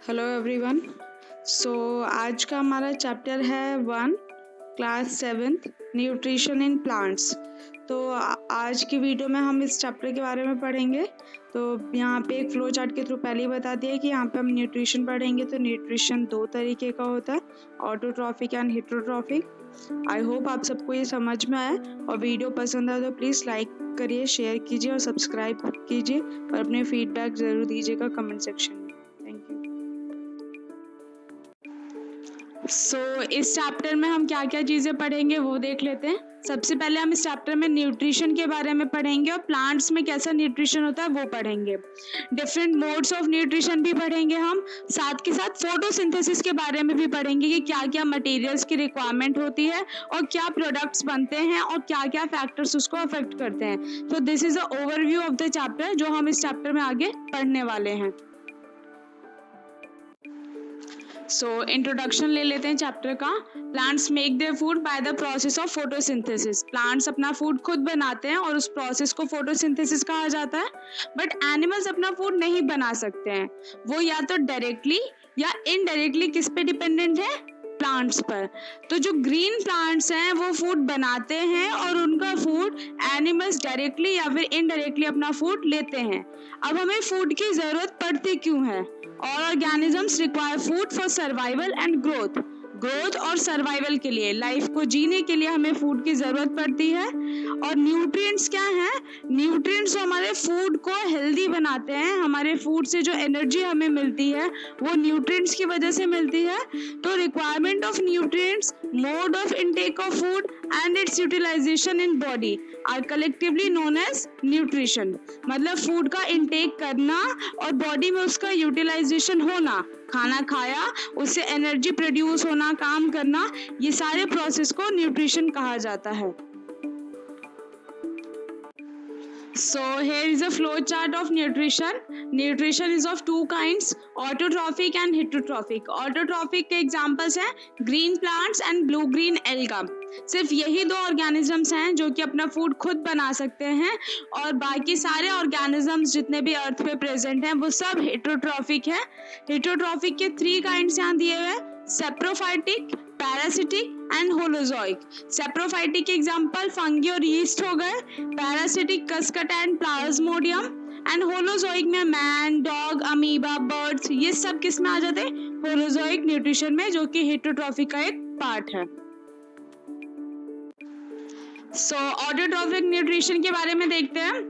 Hello everyone. आज का हमारा चैप्टर है 1 class 7th nutrition in plants. आज की वीडियो में हम इस चैप्टर के बारे में पढ़ेंगे। तो यहाँ पे एक फ्लो चार्ट के थ्रू पहले ही बता दिया कि यहाँ पे हम न्यूट्रिशन पढ़ेंगे। तो न्यूट्रिशन दो तरीके का होता है, autotrophic and heterotrophic. I hope आप सबको ये समझ में आए, और वीडियो पसंद आए तो प्लीज़ लाइक करिए, शेयर कीजिए और सब्सक्राइब कीजिए, और अपने फीडबैक ज़रूर दीजिएगा कमेंट सेक्शन में। Thank you. इस चैप्टर में हम क्या क्या चीज़ें पढ़ेंगे वो देख लेते हैं। सबसे पहले हम इस चैप्टर में न्यूट्रिशन के बारे में पढ़ेंगे और प्लांट्स में कैसा न्यूट्रिशन होता है वो पढ़ेंगे। डिफरेंट मोड्स ऑफ न्यूट्रिशन भी पढ़ेंगे हम, साथ के साथ फोटोसिंथेसिस के बारे में भी पढ़ेंगे कि क्या क्या मटेरियल्स की रिक्वायरमेंट होती है और क्या प्रोडक्ट्स बनते हैं और क्या क्या फैक्टर्स उसको अफेक्ट करते हैं। तो this is a overview of the chapter जो हम इस चैप्टर में आगे पढ़ने वाले हैं। इंट्रोडक्शन ले लेते हैं चैप्टर का। Plants make their food by the process of photosynthesis. Plants अपना फूड खुद बनाते हैं और उस प्रोसेस को फोटोसिंथेसिस कहा जाता है। बट एनिमल्स अपना फूड नहीं बना सकते हैं, वो या तो डायरेक्टली या इनडायरेक्टली किस पे डिपेंडेंट है, प्लांट्स पर। तो जो ग्रीन प्लांट्स हैं वो फूड बनाते हैं और उनका फूड एनिमल्स डायरेक्टली या फिर इनडायरेक्टली अपना फूड लेते हैं। अब हमें फूड की जरूरत पड़ती क्यों है? All organisms require food for survival and growth. Growth और सर्वाइवल के लिए, लाइफ को जीने के लिए हमें फूड की जरूरत पड़ती है। और न्यूट्रिएंट्स क्या हैं? न्यूट्रिएंट्स हमारे फूड को हेल्दी बनाते हैं। हमारे फूड से जो एनर्जी हमें मिलती है वो न्यूट्रिएंट्स की वजह से मिलती है। तो requirement of nutrients, mode of intake of food and its utilization in body are collectively known as nutrition. मतलब फूड का इनटेक करना और बॉडी में उसका यूटिलाइजेशन होना, खाना खाया उससे एनर्जी प्रोड्यूस होना, काम करना, ये सारे प्रोसेस को न्यूट्रिशन कहा जाता है। So here is a flow chart of nutrition. Nutrition is of two kinds, autotrophic and heterotrophic. Autotrophic के examples हैं green plants and blue green alga. सिर्फ यही दो ऑर्गेनिजम्स हैं जो कि अपना फूड खुद बना सकते हैं, और बाकी सारे ऑर्गेनिजम्स जितने भी अर्थ पे प्रेजेंट हैं वो सब हेटेरोट्रॉफिक है। हेटेरोट्रॉफिक के 3 काइंड्स यहाँ दिए हुए, saprophytic, parasitic and holozoic. Saprophytic के एग्जांपल फंगी और यीस्ट हो गए, parasitic Cuscuta and Plasmodium, and holozoic में मैन, डॉग, अमीबा, बर्ड्स, ये सब किस में आ जाते हैं? होलोजोइक न्यूट्रिशन में, जो कि हेटेरोट्रॉफिक का एक पार्ट है। ऑटोट्रॉफिक न्यूट्रिशन के बारे में देखते हैं।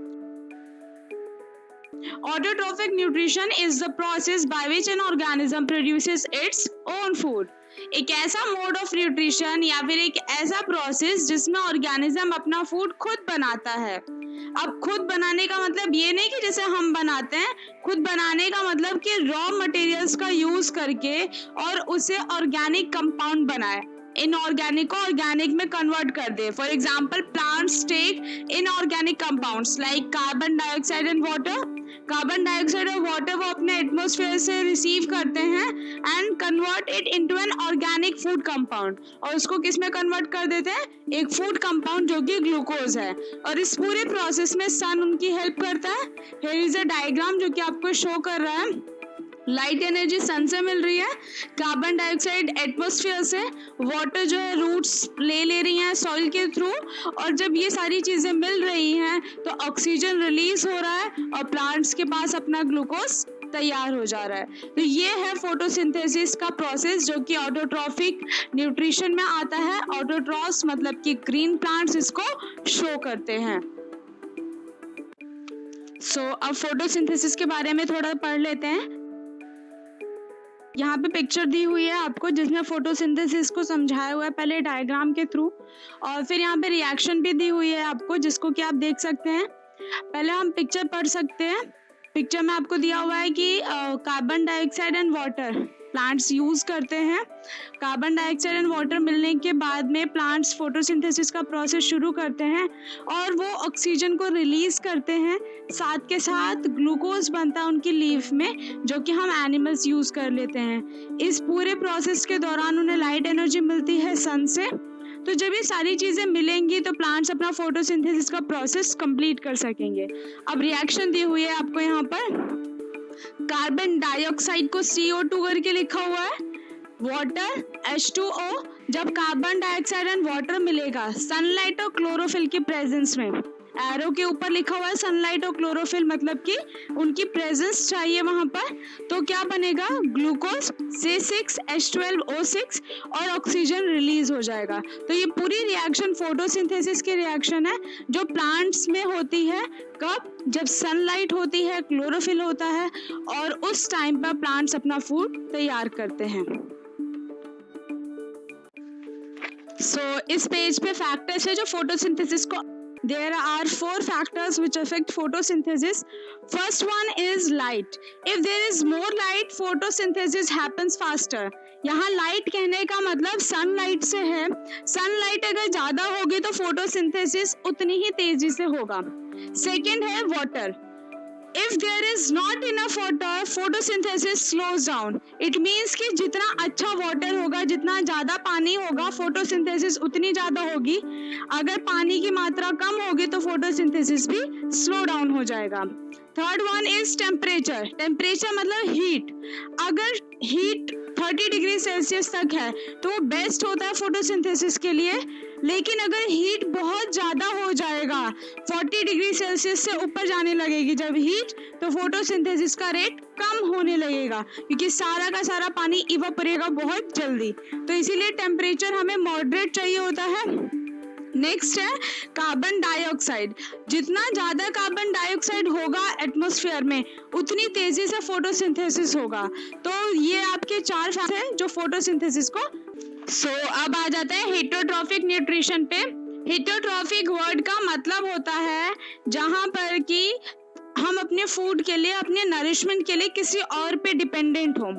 Autotrophic nutrition is the process by which an organism produces its own food. एक ऐसा मोड ऑफ न्यूट्रिशन या फिर एक ऐसा प्रोसेस जिसमें ऑर्गेनिज्म अपना फूड खुद बनाता है। अब खुद बनाने का मतलब ये नहीं कि जैसे हम बनाते हैं, खुद बनाने का मतलब कि रॉ मटेरियल्स का यूज करके और उसे ऑर्गेनिक कंपाउंड बनाए, इनऑर्गेनिक को ऑर्गेनिक में कन्वर्ट कर दे। For example plants take inorganic compounds like carbon dioxide and water. Carbon dioxide और वाटर वो अपने एटमॉस्फेयर से रिसीव करते हैं and convert it into an organic food compound, और उसको किस में कन्वर्ट कर देते हैं? एक फूड कंपाउंड जो कि ग्लूकोज है। और इस पूरे प्रोसेस में सन उनकी हेल्प करता है। हियर इज अ डायग्राम जो कि आपको शो कर रहा है। लाइट एनर्जी सन से मिल रही है, कार्बन डाइऑक्साइड एटमॉस्फेयर से, वाटर जो है रूट्स ले रही हैं सॉइल के थ्रू, और जब ये सारी चीजें मिल रही हैं तो ऑक्सीजन रिलीज हो रहा है और प्लांट्स के पास अपना ग्लूकोज तैयार हो जा रहा है। तो ये है फोटोसिंथेसिस का प्रोसेस जो कि ऑटोट्रॉफिक न्यूट्रिशन में आता है। ऑटोट्रॉस मतलब कि ग्रीन प्लांट्स इसको शो करते हैं। अब फोटोसिंथेसिस के बारे में थोड़ा पढ़ लेते हैं। यहाँ पे पिक्चर दी हुई है आपको जिसमें फोटोसिंथेसिस को समझाया हुआ है, पहले डायग्राम के थ्रू, और फिर यहाँ पे रिएक्शन भी दी हुई है आपको जिसको कि आप देख सकते हैं। पहले हम पिक्चर पढ़ सकते हैं। पिक्चर में आपको दिया हुआ है कि carbon dioxide and water plants use करते हैं। कार्बन डाइऑक्साइड एंड वाटर मिलने के बाद में प्लांट्स फोटोसिंथेसिस का प्रोसेस शुरू करते हैं और वो ऑक्सीजन को रिलीज करते हैं। साथ के साथ ग्लूकोज बनता है उनकी लीफ में जो कि हम एनिमल्स यूज कर लेते हैं। इस पूरे प्रोसेस के दौरान उन्हें लाइट एनर्जी मिलती है सन से। तो जब ये सारी चीज़ें मिलेंगी तो प्लांट्स अपना फोटोसिंथेसिस का प्रोसेस कंप्लीट कर सकेंगे। अब रिएक्शन दी हुई है आपको यहाँ पर। कार्बन डाइऑक्साइड को CO2 करके लिखा हुआ है, वाटर H2O, जब कार्बन डाइऑक्साइड एंड वाटर मिलेगा सनलाइट और क्लोरोफिल की प्रेजेंस में, एरो के ऊपर लिखा हुआ है सनलाइट और क्लोरोफिल, मतलब कि उनकी प्रेजेंस चाहिए वहां पर, तो क्या बनेगा, ग्लूकोज C6H12O6 और ऑक्सीजन रिलीज हो जाएगा। तो ये पूरी रिएक्शन फोटोसिंथेसिस की रिएक्शन है जो प्लांट्स में होती है, कब, जब सनलाइट होती है, क्लोरोफिल होता है और उस टाइम पर प्लांट्स अपना फूड तैयार करते हैं। इस पेज पे फैक्टर्स है जो फोटोसिंथेसिस को, there are 4 factors which affect photosynthesis. First one is light. If there is more light, photosynthesis happens faster. यहाँ लाइट कहने का मतलब सनलाइट से है, सनलाइट अगर ज्यादा होगी तो फोटोसिंथेसिस उतनी ही तेजी से होगा। सेकेंड है water. If there is not enough water, photosynthesis slows down. It means कि जितना अच्छा वाटर होगा, जितना ज़्यादा पानी होगा, फोटोसिंथेसिस उतनी ज़्यादा होगी। अगर पानी की मात्रा कम होगी तो फोटोसिंथेसिस भी स्लो डाउन हो जाएगा। Third one is temperature. Temperature मतलब हीट. अगर हीट 30 डिग्री सेल्सियस तक है तो वो बेस्ट होता है फोटोसिंथेसिस के लिए, लेकिन अगर हीट बहुत ज़्यादा हो जाएगा, 40 डिग्री सेल्सियस से ऊपर जाने लगेगी जब हीट, तो फोटोसिंथेसिस का रेट कम होने लगेगा क्योंकि सारा का सारा पानी इवापोरेगा बहुत जल्दी। तो इसीलिए टेम्परेचर हमें मॉडरेट चाहिए होता है। नेक्स्ट है कार्बन डाइऑक्साइड. जितना ज़्यादा कार्बन डाइऑक्साइड होगा एटमॉस्फेयर में उतनी तेजी से फोटोसिंथेसिस होगा। तो ये आपके 4 फैक्टर हैं जो फोटोसिंथेसिस को। अब आ जाता है हेटरोट्रॉफिक न्यूट्रिशन पे. हेटरोट्रॉफिक वर्ड का मतलब होता है जहां पर कि हम अपने फूड के लिए, अपने नरिशमेंट के लिए किसी और पे डिपेंडेंट हो।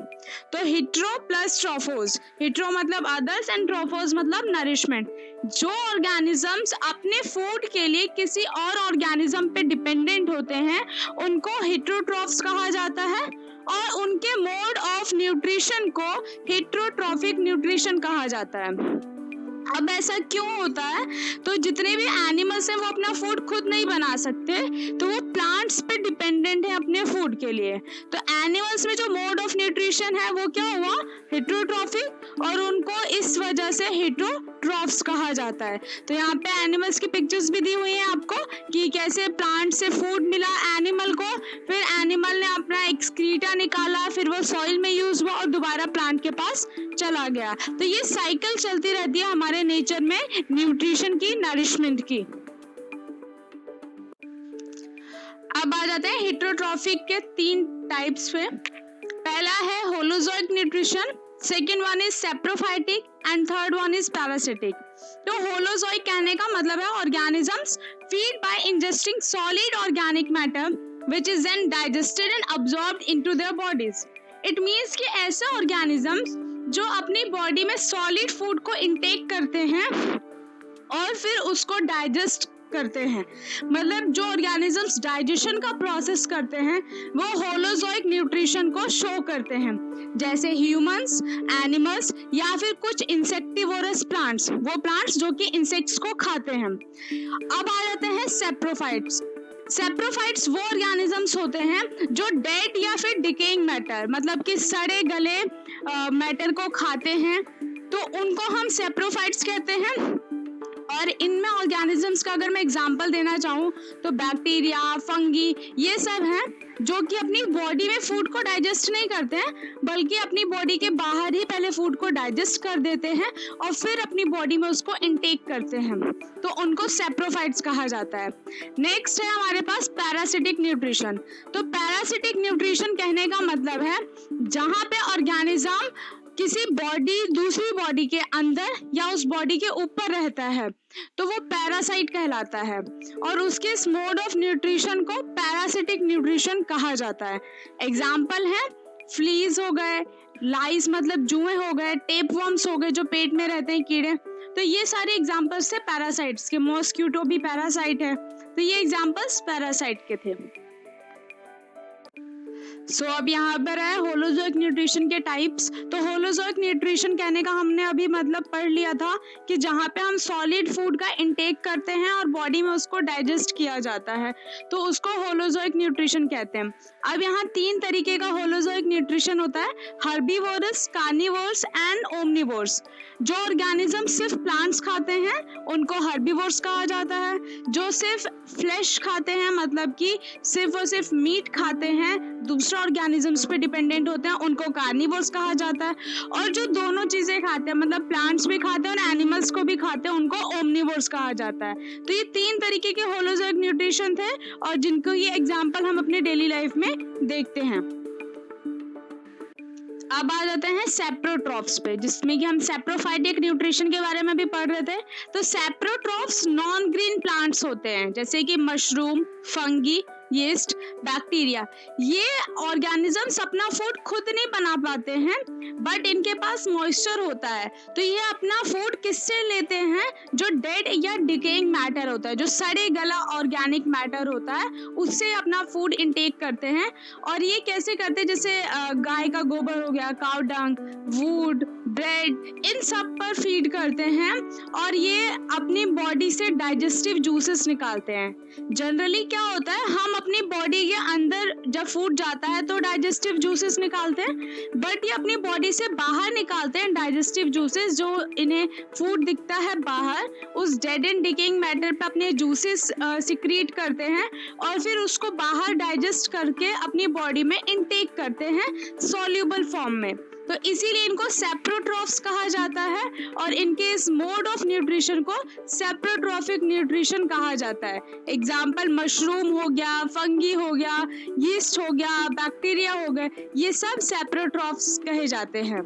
तो हिट्रो प्लस ट्रोफोज. हिट्रो मतलब अदर्स एंड ट्रोफोज मतलब नरिशमेंट. जो ऑर्गेनिजम्स अपने फूड के लिए किसी और ऑर्गेनिज्म पे डिपेंडेंट होते हैं उनको हेटरोट्रॉफ्स कहा जाता है और उनके मोड ऑफ न्यूट्रिशन को हेटरोट्रॉफिक न्यूट्रिशन कहा जाता है। अब ऐसा क्यों होता है? तो जितने भी एनिमल्स हैं वो अपना फूड खुद नहीं बना सकते, तो वो प्लांट्स पे डिपेंडेंट है अपने फूड के लिए। तो एनिमल्स में जो मोड ऑफ न्यूट्रिशन है वो क्या हुआ? हेटरोट्रॉफिक, और उनको इस वजह से हेटरोट्रॉफ्स कहा जाता है। तो यहाँ पे एनिमल्स की पिक्चर्स भी दी हुई हैं आपको कि कैसे प्लांट से फूड मिला एनिमल को, फिर एनिमल ने अपना एक्सक्रीटा निकाला, फिर वो सॉइल में यूज हुआ और दोबारा प्लांट के पास चला गया। तो ये साइकिल चलती रहती है हमारे नेचर में न्यूट्रिशन की, नरिशमेंट की। अब आ जाते हैं हेटरोट्रॉफिक के 3 टाइप्स पे। पहला है holozoic nutrition, second one is saprophytic and third one is parasitic. तो होलोजोइक कहने का मतलब है organisms feed by ingesting solid organic matter which is then digested and absorbed into their bodies. It means कि ऐसे ऑर्गेनिजम्स जो अपनी body में सॉलिड फूड को इनटेक करते हैं और फिर उसको डाइजेस्ट करते हैं, मतलब जो ऑर्गेनिजम्स डाइजेशन का प्रोसेस करते हैं वो होलोजोइक न्यूट्रिशन को शो करते हैं, जैसे ह्यूमंस, एनिमल्स या फिर कुछ इंसेक्टिवोरस प्लांट्स, वो प्लांट्स जो कि इंसेक्ट्स को खाते हैं। अब आ जाते हैं सेप्रोफाइट्स। सेप्रोफाइट्स वो ऑर्गेनिजम्स होते हैं जो डेड या फिर डिकेइंग मैटर, मतलब कि सड़े गले मैटर को खाते हैं, तो उनको हम सेप्रोफाइट्स कहते हैं। और इनमें ऑर्गेनिजम्स का अगर मैं एग्जांपल देना चाहूँ तो बैक्टीरिया, फंगी, ये सब हैं जो कि अपनी बॉडी में फूड को डाइजेस्ट नहीं करते हैं बल्कि अपनी बॉडी के बाहर ही पहले फूड को डाइजेस्ट कर देते हैं और फिर अपनी बॉडी में उसको इनटेक करते हैं, तो उनको सेप्रोफाइट्स कहा जाता है। नेक्स्ट है हमारे पास पैरासिटिक न्यूट्रिशन। तो पैरासिटिक न्यूट्रिशन कहने का मतलब है जहाँ पे ऑर्गेनिज्म किसी बॉडी, दूसरी बॉडी के अंदर या उस बॉडी के ऊपर रहता है तो वो पैरासाइट कहलाता है और उसके इस मोड ऑफ न्यूट्रिशन को पैरासिटिक न्यूट्रिशन कहा जाता है। एग्जाम्पल है फ्लीज हो गए, लाइस मतलब जुएं हो गए, टेपवर्म्स हो गए जो पेट में रहते हैं कीड़े। तो ये सारे एग्जाम्पल्स थे पैरासाइट्स के। मॉस्क्यूटो भी पैरासाइट है, तो ये एग्जाम्पल्स पैरासाइट के थे। सो अब यहाँ पर है होलोजोइक न्यूट्रिशन के टाइप्स। तो होलोजोइक न्यूट्रिशन कहने का हमने अभी मतलब पढ़ लिया था कि जहाँ पे हम सॉलिड फूड का इंटेक करते हैं और बॉडी में उसको डाइजेस्ट किया जाता है, तो उसको होलोजोइक न्यूट्रिशन कहते हैं। अब यहाँ 3 तरीके का होलोजोइक न्यूट्रिशन होता है, हर्बीवोरस, कार्निवोरस एंड ओमनिवोरस। जो ऑर्गेनिज्म सिर्फ प्लांट्स खाते हैं उनको हर्बीवोरस कहा जाता है। जो सिर्फ फ्लैश खाते हैं, मतलब कि सिर्फ और सिर्फ मीट खाते हैं, दूसरे ऑर्गेनिजम्स पे डिपेंडेंट होते हैं, उनको कार्निवोर्स कहा जाता है। और जो दोनों चीजें खाते हैं, मतलब प्लांट्स भी खाते हैं और एनिमल्स को भी खाते हैं, उनको ओमनिवोर्स कहा जाता है। तो ये 3 तरीके के होलोजोइक न्यूट्रिशन थे और जिनको ये एग्जांपल हम अपने डेली लाइफ में देखते हैं। अब आ जाते हैं सेप्रोट्रॉफ्स पे, जिसमें कि हम सेप्रोफाइटिक न्यूट्रिशन के बारे में भी पढ़ रहे थे। तो सेप्रोट्रॉफ्स नॉन ग्रीन प्लांट्स होते हैं, जैसे कि मशरूम, फंगी, यीस्ट, बैक्टीरिया। ये ऑर्गेनिजम्स अपना फूड खुद नहीं बना पाते हैं, बट इनके पास मॉइस्चर होता है। तो ये अपना फूड किससे लेते हैं? जो डेड या डिकेइंग मैटर होता है, जो सड़े गला ऑर्गेनिक मैटर होता है, उससे अपना फूड इंटेक करते हैं। और ये कैसे करते हैं? जैसे गाय का गोबर हो गया, काउ डंग, वुड, ब्रेड, इन सब पर फीड करते हैं और ये अपनी बॉडी से डाइजेस्टिव जूसेस निकालते हैं। जनरली क्या होता है, हम अपनी बॉडी के अंदर जब फूड जाता है तो डाइजेस्टिव जूसेस निकालते हैं, बट ये अपनी बॉडी से बाहर निकालते हैं डाइजेस्टिव जूसेस। जो इन्हें फूड दिखता है बाहर, उस डेड एंड डिकेइंग मैटर पे अपने जूसेस सिक्रीट करते हैं और फिर उसको बाहर डाइजेस्ट करके अपनी बॉडी में इनटेक करते हैं सॉल्यूबल फॉर्म में। तो इसीलिए इनको सेप्रोट्रॉफ्स कहा जाता है और इनके इस मोड ऑफ न्यूट्रिशन को सेप्रोट्रॉफिक न्यूट्रिशन कहा जाता है। एग्जाम्पल मशरूम हो गया, फंगी हो गया, यीस्ट हो गया, बैक्टीरिया हो गए, ये सब सेप्रोट्रॉफ्स कहे जाते हैं।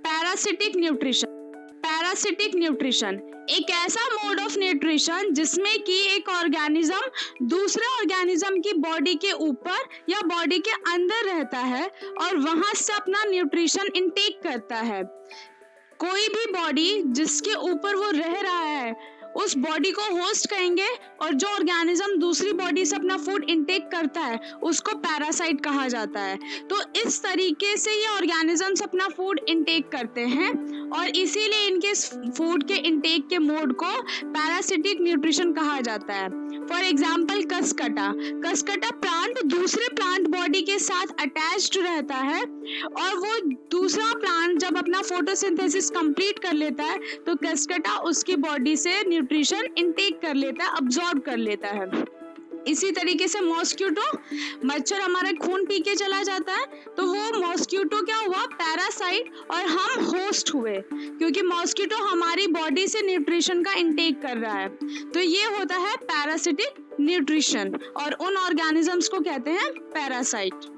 Parasitic nutrition. पैरासिटिक न्यूट्रिशन एक ऐसा मोड ऑफ न्यूट्रिशन जिसमें कि एक ऑर्गेनिज्म दूसरे ऑर्गेनिज्म की बॉडी के ऊपर या बॉडी के अंदर रहता है और वहां से अपना न्यूट्रिशन इनटेक करता है। कोई भी बॉडी जिसके ऊपर वो रह रहा है उस बॉडी को होस्ट कहेंगे, और जो ऑर्गेनिज्म दूसरी बॉडी से अपना फूड इनटेक करता है उसको पैरासाइट कहा जाता है। तो इस तरीके से ये ऑर्गेनिजम्स अपना फूड इनटेक करते हैं और इसीलिए इनके फूड के इनटेक के मोड को पैरासिटिक न्यूट्रिशन कहा जाता है। For example Cuscuta. Cuscuta plant दूसरे प्लांट बॉडी के साथ अटैच्ड रहता है और वो दूसरा प्लांट जब अपना फोटोसिंथेसिस कंप्लीट कर लेता है तो कसकटा उसकी बॉडी से न्यूट्रिशन इनटेक कर लेता है, अब्सॉर्ब कर लेता है। इसी तरीके से मॉस्किटो, मच्छर हमारा खून पी के चला जाता है, तो वो मॉस्किटो क्या हुआ? पैरासाइट, और हम होस्ट हुए क्योंकि मॉस्किटो हमारी बॉडी से न्यूट्रिशन का इनटेक कर रहा है। तो ये होता है पैरासिटिक न्यूट्रिशन और उन ऑर्गेनिजम्स को कहते हैं पैरासाइट।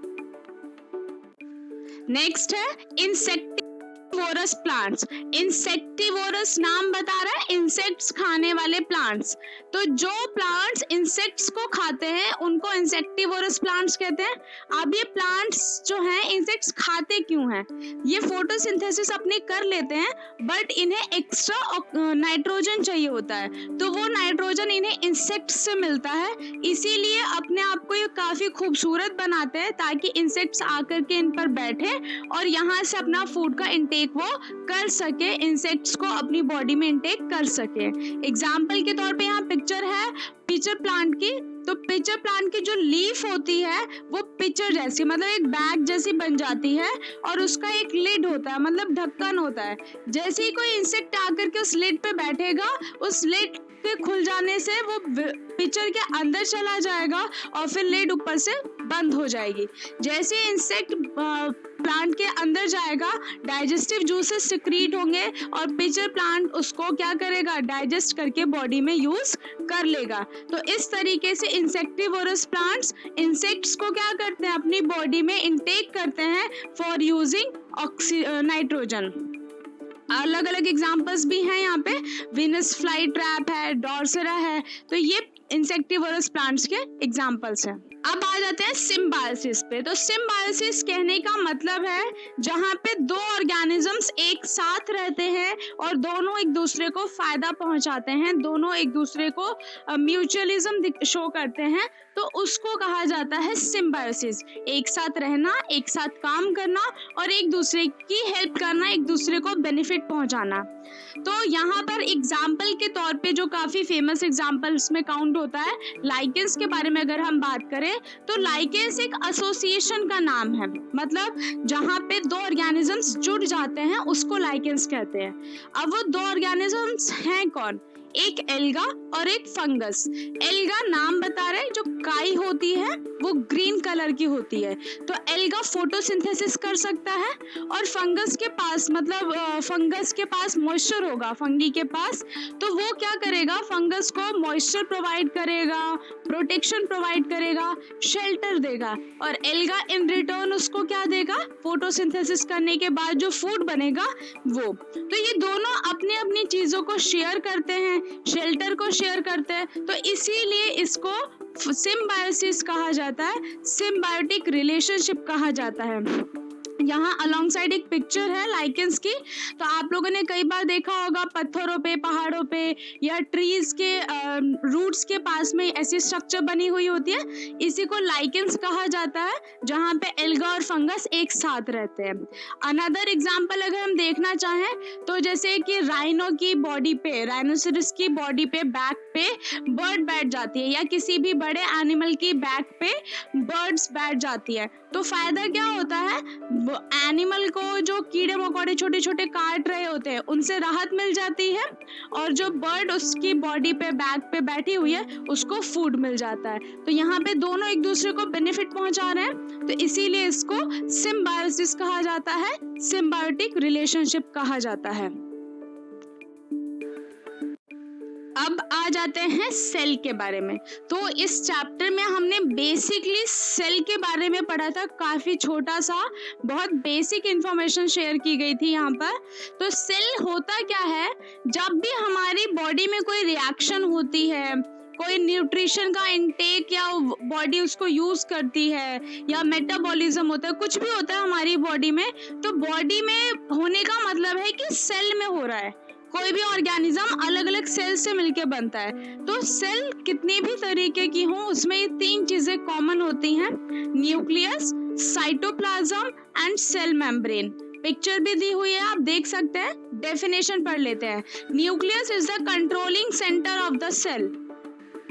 नेक्स्ट है इंसेक्टिवोरस प्लांट्स। इंसेक्टिवोरस नाम बता रहा है इंसेक्ट्स खाने वाले प्लांट्स। तो जो प्लांट्स इंसेक्ट्स को खाते हैं उनको इंसेक्टिवोरस प्लांट्स कहते हैं। अब ये प्लांट्स जो हैं इंसेक्ट्स खाते क्यों हैं? ये फोटोसिंथेसिस अपनी कर लेते हैं बट इन्हें एक्स्ट्रा नाइट्रोजन चाहिए होता है, तो वो नाइट्रोजन इन्हें इंसेक्ट्स से मिलता है, इसीलिए अपने आप को ये काफी खूबसूरत बनाते हैं ताकि इंसेक्ट्स आकर के इन पर बैठे और यहाँ से अपना फूड का इंटेक वो कर सके, इंसेक्ट्स को अपनी बॉडी में इंटेक कर सके। एग्जाम्पल के तौर पे यहाँ पिक्चर है पिचर प्लांट की। तो पिचर प्लांट की जो लीफ होती है वो पिचर जैसी, मतलब एक बैग जैसी बन जाती है और उसका एक लिड होता है, मतलब ढक्कन होता है। जैसे ही कोई इंसेक्ट आकर के उस लिड पे बैठेगा, उस लिड के खुल जाने से वो पिचर के अंदर चला जाएगा और फिर लिड ऊपर से बंद हो जाएगी। जैसे इंसेक्ट प्लांट के अंदर जाएगा, डाइजेस्टिव जूसेस सिक्रीट होंगे और पिचर प्लांट उसको क्या करेगा? डाइजेस्ट करके बॉडी में यूज कर लेगा। तो इस तरीके से इंसेक्टिवोरस प्लांट्स इंसेक्ट्स को क्या करते हैं? अपनी बॉडी में इंटेक करते हैं फॉर यूजिंग नाइट्रोजन। अलग अलग एग्जांपल्स भी हैं यहाँ पे, विनस फ्लाई ट्रैप है, डॉर्सेरा है, तो ये इंसेक्टिवोरस प्लांट्स के एग्जांपल्स हैं। अब आ जाते हैं सिम्बायोसिस पे। तो सिम्बायोसिस कहने का मतलब है जहाँ पे दो ऑर्गेनिजम्स एक साथ रहते हैं और दोनों एक दूसरे को फायदा पहुंचाते हैं, दोनों एक दूसरे को म्यूचुअलिज्म शो करते हैं, तो उसको कहा जाता है सिम्बायोसिस। एक साथ रहना, एक साथ काम करना और एक दूसरे की हेल्प करना, एक दूसरे को बेनिफिट पहुंचाना। तो यहाँ पर एग्जाम्पल के तौर पे जो काफी फेमस एग्जाम्पल इसमें काउंट होता है, लाइकेंस के बारे में अगर हम बात करें तो लाइकेंस एक एसोसिएशन का नाम है, मतलब जहाँ पे दो ऑर्गेनिजम्स जुड़ जाते हैं उसको लाइकेंस कहते हैं। अब वो दो ऑर्गेनिजम्स हैं कौन? एक एल्गा और एक फंगस। एल्गा नाम बता रहे हैं, जो काई होती है वो ग्रीन कलर की होती है, तो एल्गा फोटोसिंथेसिस कर सकता है और फंगस के पास मतलब फंगस के पास मॉइस्चर होगा, फंगी के पास, तो वो क्या करेगा, फंगस को मॉइस्चर प्रोवाइड करेगा, प्रोटेक्शन प्रोवाइड करेगा, शेल्टर देगा, और एल्गा इन रिटर्न उसको क्या देगा, फोटोसिंथेसिस करने के बाद जो फूड बनेगा वो। तो ये दोनों अपनी अपनी चीजों को शेयर करते हैं, शेल्टर को शेयर करते हैं, तो इसीलिए इसको सिम्बायोसिस कहा जाता है, सिम्बायोटिक रिलेशनशिप कहा जाता है। यहाँ अलोंग साइड एक पिक्चर है लाइकेंस की, तो आप लोगों ने कई बार देखा होगा पत्थरों पे, पहाड़ों पे या ट्रीज के रूट्स के पास में ऐसी स्ट्रक्चर बनी हुई होती है, इसी को लाइकेंस कहा जाता है, जहाँ पे एल्गा और फंगस एक साथ रहते हैं। अनदर एग्जांपल अगर हम देखना चाहें तो जैसे कि राइनो की बॉडी पे, राइनोसेरस की बॉडी पे, बैक पे बर्ड बैठ जाती है, या किसी भी बड़े एनिमल की बैक पे बर्ड्स बैठ जाती है, तो फायदा क्या होता है, एनिमल को जो कीड़े मकोड़े छोटे छोटे काट रहे होते हैं उनसे राहत मिल जाती है, और जो बर्ड उसकी बॉडी पे, बैक पे बैठी हुई है, उसको फूड मिल जाता है। तो यहाँ पे दोनों एक दूसरे को बेनिफिट पहुंचा रहे हैं, तो इसीलिए इसको सिम्बायोसिस कहा जाता है, सिम्बायोटिक रिलेशनशिप कहा जाता है। अब आ जाते हैं सेल के बारे में। तो इस चैप्टर में हमने बेसिकली सेल के बारे में पढ़ा था, काफी छोटा सा, बहुत बेसिक इंफॉर्मेशन शेयर की गई थी यहाँ पर। तो सेल होता क्या है, जब भी हमारी बॉडी में कोई रिएक्शन होती है, कोई न्यूट्रिशन का इनटेक या बॉडी उसको यूज करती है, या मेटाबॉलिज्म होता है, कुछ भी होता है हमारी बॉडी में, तो बॉडी में होने का मतलब है कि सेल में हो रहा है। कोई भी ऑर्गेनिज्म अलग अलग सेल से मिलकर बनता है, तो सेल कितने भी तरीके की हो, उसमें ये तीन चीजें कॉमन होती हैं, nucleus, cytoplasm and cell membrane. Picture भी दी हुई है, आप देख सकते हैं, डेफिनेशन पढ़ लेते हैं। Nucleus is the controlling centre of the cell.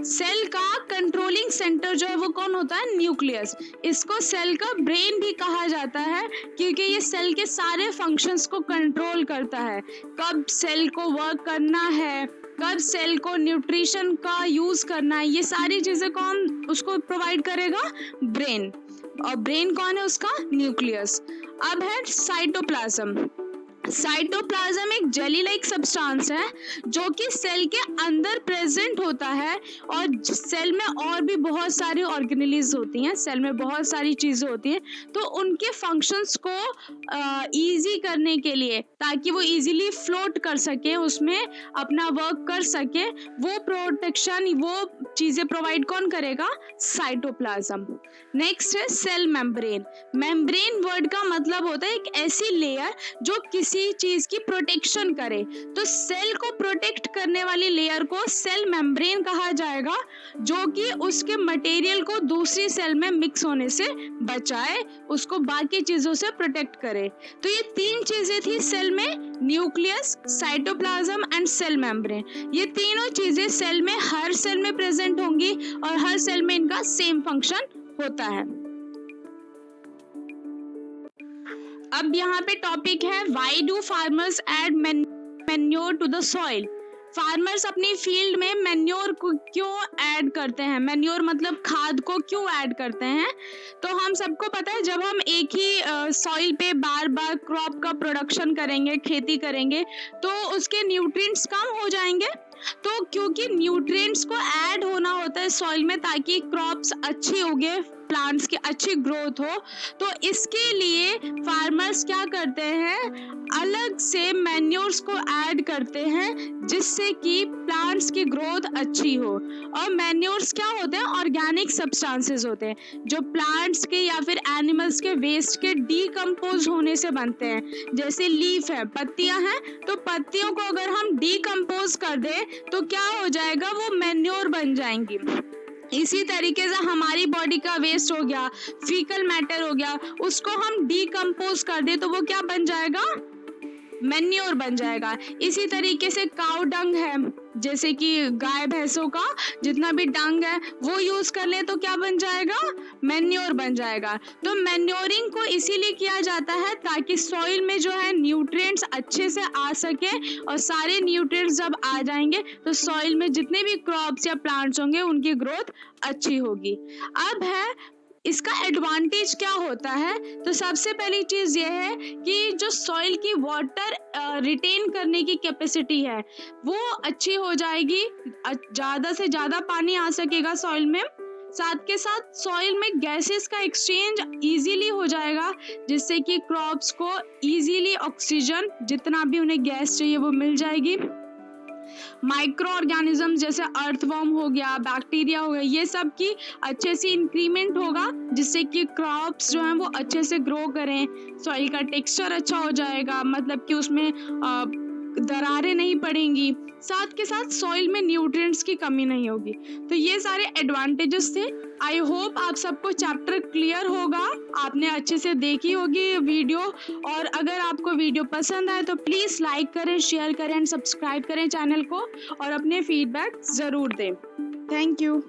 Cell का कंट्रोलिंग सेंटर जो है वो कौन होता है, न्यूक्लियस। इसको सेल का ब्रेन भी कहा जाता है, क्योंकि ये सेल के सारे फंक्शंस को कंट्रोल करता है, कब सेल को वर्क करना है, कब सेल को न्यूट्रिशन का यूज करना है, ये सारी चीजें कौन उसको प्रोवाइड करेगा, ब्रेन। और ब्रेन कौन है उसका, न्यूक्लियस। अब है साइटोप्लाज्म। साइटोप्लाज्म एक जेली लाइक सब्सटेंस है जो कि सेल के अंदर प्रेजेंट होता है, और सेल में और भी बहुत सारी ऑर्गेनेलीज होती हैं, सेल में बहुत सारी चीजें होती हैं, तो उनके फंक्शंस को इजी करने के लिए, ताकि वो इजीली फ्लोट कर सके, उसमें अपना वर्क कर सके, वो प्रोटेक्शन, वो चीजें प्रोवाइड कौन करेगा, साइटोप्लाज्म। नेक्स्ट है सेल मेम्ब्रेन। मेम्ब्रेन वर्ड का मतलब होता है एक ऐसी लेयर जो किसी चीज की प्रोटेक्शन करे, तो सेल को प्रोटेक्ट करने वाली लेयर को सेल मेम्ब्रेन कहा जाएगा, जो कि उसके मटेरियल को दूसरी सेल में मिक्स होने से बचाए, उसको बाकी चीजों से प्रोटेक्ट करे। तो ये तीन चीजें थी सेल में, nucleus, cytoplasm and cell membrane. ये तीनों चीजें सेल में, हर सेल में प्रेजेंट होंगी, और हर सेल में इनका सेम फंक्शन होता है। अब यहाँ पे टॉपिक है, why do farmers add manure to the soil. Farmers अपनी फील्ड में मैन्योर को क्यों ऐड करते हैं, मैन्योर मतलब खाद को क्यों ऐड करते हैं। तो हम सबको पता है, जब हम एक ही सॉइल पे बार बार क्रॉप का प्रोडक्शन करेंगे, खेती करेंगे, तो उसके न्यूट्रिएंट्स कम हो जाएंगे। तो क्योंकि न्यूट्रिएंट्स को ऐड होना होता है सॉइल में, ताकि क्रॉप्स अच्छी उगे, प्लांट्स की अच्छी ग्रोथ हो, तो इसके लिए फार्मर्स क्या करते हैं, अलग से मैन्योर्स को ऐड करते हैं जिससे कि प्लांट्स की ग्रोथ अच्छी हो। और मैन्योर्स क्या होते हैं, ऑर्गेनिक सब्सटेंसेस होते हैं जो प्लांट्स के या फिर एनिमल्स के वेस्ट के डीकम्पोज होने से बनते हैं। जैसे लीफ है, पत्तियां हैं, तो पत्तियों को अगर हम डीकम्पोज कर दें तो क्या हो जाएगा, वो मैन्योर बन जाएंगी। इसी तरीके से हमारी बॉडी का वेस्ट हो गया, फीकल मैटर हो गया, उसको हम डीकम्पोज कर दे तो वो क्या बन जाएगा, मैन्योर बन जाएगा। इसी तरीके से काउ डंग है, जैसे कि गाय भैंसों का जितना भी डंग है वो यूज कर ले तो क्या बन जाएगा, मैन्योर बन जाएगा। तो मैन्योरिंग को इसीलिए किया जाता है ताकि सॉइल में जो है न्यूट्रिएंट्स अच्छे से आ सके, और सारे न्यूट्रिएंट्स जब आ जाएंगे तो सॉइल में जितने भी क्रॉप्स या प्लांट्स होंगे उनकी ग्रोथ अच्छी होगी। अब है इसका एडवांटेज क्या होता है, तो सबसे पहली चीज ये है कि जो सॉइल की वाटर रिटेन करने की कैपेसिटी है वो अच्छी हो जाएगी, ज्यादा से ज्यादा पानी आ सकेगा सॉइल में। साथ के साथ सॉइल में गैसेस का एक्सचेंज इजीली हो जाएगा जिससे कि क्रॉप्स को इजीली ऑक्सीजन जितना भी उन्हें गैस चाहिए वो मिल जाएगी। माइक्रो ऑर्गेनिज्म जैसे अर्थवर्म हो गया, बैक्टीरिया हो गया, ये सब की अच्छे से इंक्रीमेंट होगा जिससे कि क्रॉप्स जो हैं वो अच्छे से ग्रो करें। सॉइल का टेक्सचर अच्छा हो जाएगा, मतलब कि उसमें दरारें नहीं पड़ेंगी। साथ के साथ सॉइल में न्यूट्रिएंट्स की कमी नहीं होगी। तो ये सारे एडवांटेजेस थे। आई होप आप सबको चैप्टर क्लियर होगा, आपने अच्छे से देखी होगी वीडियो। और अगर आपको वीडियो पसंद आए तो प्लीज़ लाइक करें, शेयर करें एंड सब्सक्राइब करें चैनल को, और अपने फीडबैक ज़रूर दें। Thank you.